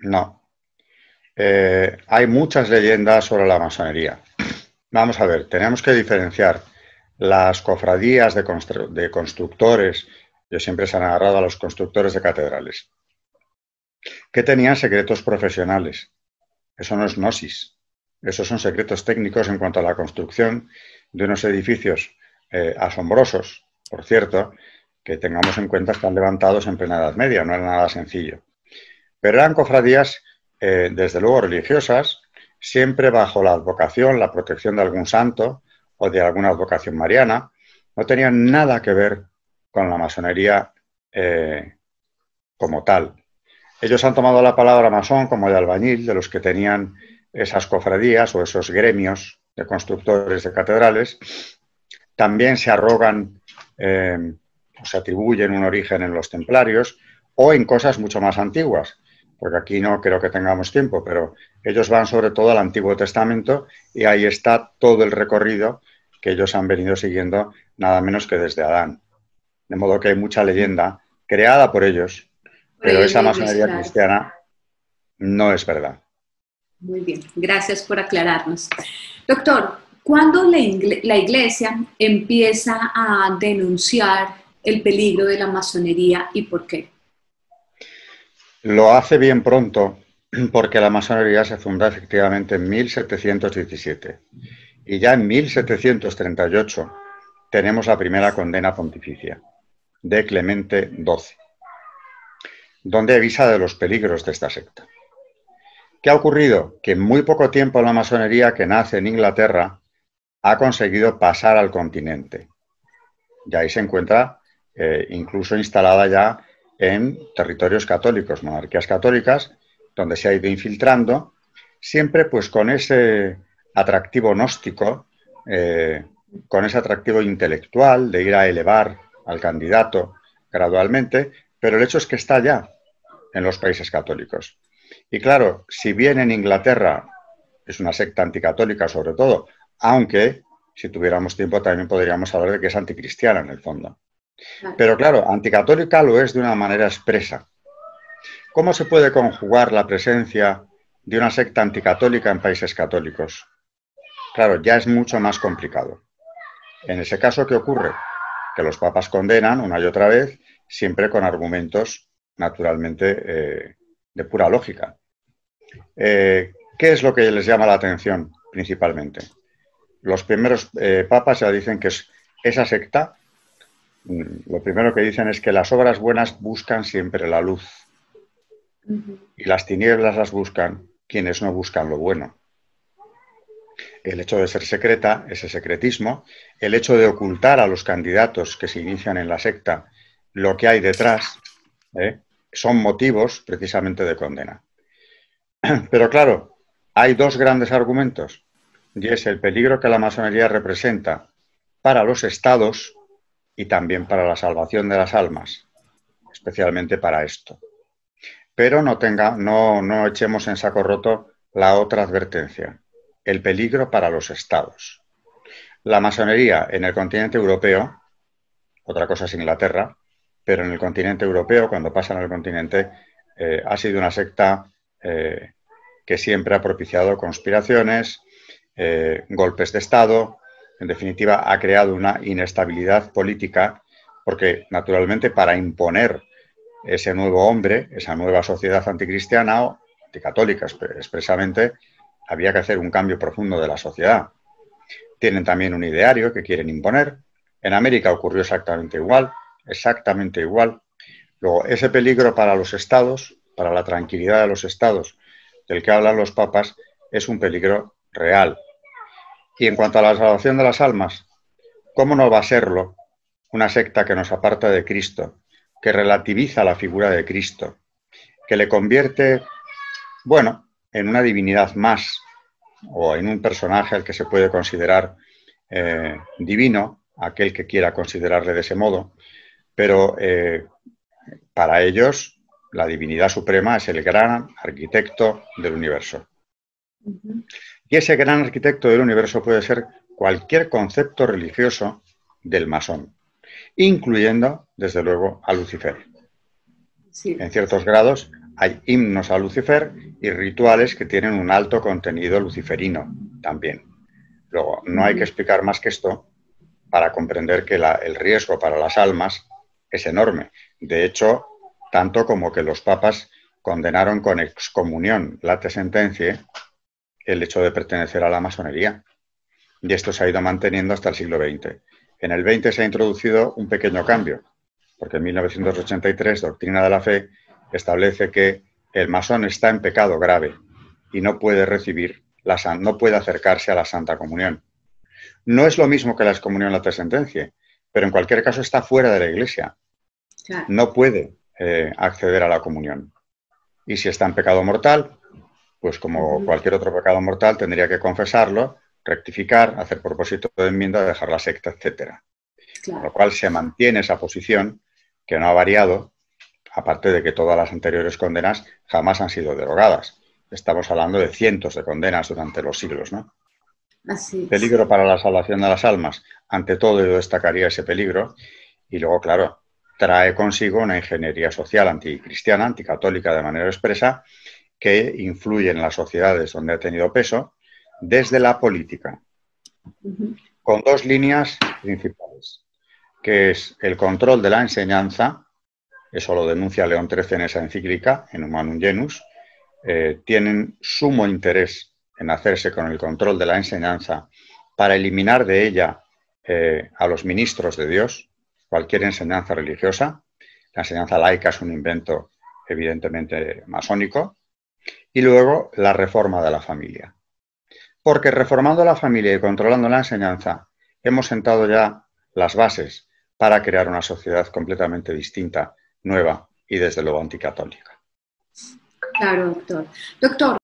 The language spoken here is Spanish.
No. Hay muchas leyendas sobre la masonería. Vamos a ver, tenemos que diferenciar las cofradías de constructores, yo siempre se han agarrado a los constructores de catedrales, que tenían secretos profesionales. Eso no es gnosis. Esos son secretos técnicos en cuanto a la construcción de unos edificios asombrosos, por cierto, que tengamos en cuenta están levantados en plena Edad Media, no era nada sencillo. Pero eran cofradías, desde luego, religiosas, siempre bajo la advocación, la protección de algún santo o de alguna advocación mariana. No tenían nada que ver con la masonería como tal. Ellos han tomado la palabra masón como de albañil, de los que tenían esas cofradías o esos gremios de constructores de catedrales. También se arrogan o se atribuyen un origen en los templarios o en cosas mucho más antiguas, porque aquí no creo que tengamos tiempo, pero ellos van sobre todo al Antiguo Testamento y ahí está todo el recorrido que ellos han venido siguiendo nada menos que desde Adán. De modo que hay mucha leyenda creada por ellos, Por pero ellos esa mismos, masonería claro. cristiana no es verdad. Muy bien, gracias por aclararnos. Doctor, ¿cuándo la Iglesia empieza a denunciar el peligro de la masonería y por qué? Lo hace bien pronto porque la masonería se funda efectivamente en 1717 y ya en 1738 tenemos la primera condena pontificia de Clemente XII, donde avisa de los peligros de esta secta. ¿Qué ha ocurrido? Que en muy poco tiempo la masonería, que nace en Inglaterra, ha conseguido pasar al continente. Y ahí se encuentra incluso instalada ya en territorios católicos, monarquías católicas, donde se ha ido infiltrando, siempre pues con ese atractivo gnóstico, con ese atractivo intelectual de ir a elevar al candidato gradualmente, pero el hecho es que está ya en los países católicos. Y claro, si bien en Inglaterra es una secta anticatólica sobre todo, aunque si tuviéramos tiempo también podríamos hablar de que es anticristiana en el fondo. Claro. Pero claro, anticatólica lo es de una manera expresa. ¿Cómo se puede conjugar la presencia de una secta anticatólica en países católicos? Claro, ya es mucho más complicado. En ese caso, ¿qué ocurre? Que los papas condenan una y otra vez, siempre con argumentos, naturalmente, de pura lógica. ¿Qué es lo que les llama la atención principalmente? Los primeros papas ya dicen que esa secta, lo primero que dicen es que las obras buenas buscan siempre la luz y las tinieblas las buscan quienes no buscan lo bueno. El hecho de ser secreta, ese secretismo, el hecho de ocultar a los candidatos que se inician en la secta lo que hay detrás, son motivos precisamente de condena. Pero claro, hay dos grandes argumentos, y es el peligro que la masonería representa para los estados y también para la salvación de las almas, especialmente para esto. Pero no echemos en saco roto la otra advertencia, el peligro para los estados. La masonería en el continente europeo, otra cosa es Inglaterra, pero en el continente europeo, cuando pasan al continente, ha sido una secta que siempre ha propiciado conspiraciones, golpes de Estado, en definitiva ha creado una inestabilidad política porque naturalmente para imponer ese nuevo hombre, esa nueva sociedad anticristiana o anticatólica expresamente, había que hacer un cambio profundo de la sociedad. Tienen también un ideario que quieren imponer. En América ocurrió exactamente igual, exactamente igual. Luego, ese peligro para los estados, para la tranquilidad de los estados, del que hablan los papas, es un peligro real. Y en cuanto a la salvación de las almas, ¿cómo no va a serlo una secta que nos aparta de Cristo, que relativiza la figura de Cristo, que le convierte, bueno, en una divinidad más o en un personaje al que se puede considerar divino, aquel que quiera considerarle de ese modo, pero para ellos la divinidad suprema es el gran arquitecto del universo. Y ese gran arquitecto del universo puede ser cualquier concepto religioso del masón, incluyendo, desde luego, a Lucifer. Sí. En ciertos grados, Hay himnos a Lucifer y rituales que tienen un alto contenido luciferino también. Luego, no hay que explicar más que esto para comprender que el riesgo para las almas es enorme. De hecho, tanto como que los papas condenaron con excomunión, late sentencia, el hecho de pertenecer a la masonería. Y esto se ha ido manteniendo hasta el siglo XX. En el XX se ha introducido un pequeño cambio, porque en 1983, Doctrina de la Fe establece que el masón está en pecado grave y no puede no puede acercarse a la Santa Comunión. No es lo mismo que la excomunión late sentencia, pero en cualquier caso está fuera de la Iglesia. Claro. No puede acceder a la comunión. Y si está en pecado mortal, pues como cualquier otro pecado mortal, tendría que confesarlo, rectificar, hacer propósito de enmienda, dejar la secta, etc. Claro. Con lo cual se mantiene esa posición que no ha variado, aparte de que todas las anteriores condenas jamás han sido derogadas. Estamos hablando de cientos de condenas durante los siglos, ¿no? Así es. Peligro para la salvación de las almas. Ante todo, yo destacaría ese peligro. Y luego, claro, trae consigo una ingeniería social anticristiana, anticatólica de manera expresa, que influye en las sociedades donde ha tenido peso, desde la política, con dos líneas principales, que es el control de la enseñanza, eso lo denuncia León XIII en esa encíclica, en Humanum Genus, tienen sumo interés en hacerse con el control de la enseñanza para eliminar de ella a los ministros de Dios, cualquier enseñanza religiosa. La enseñanza laica es un invento evidentemente masónico. Y luego la reforma de la familia. Porque reformando la familia y controlando la enseñanza, hemos sentado ya las bases para crear una sociedad completamente distinta, nueva y desde luego anticatólica. Claro, doctor. Doctor,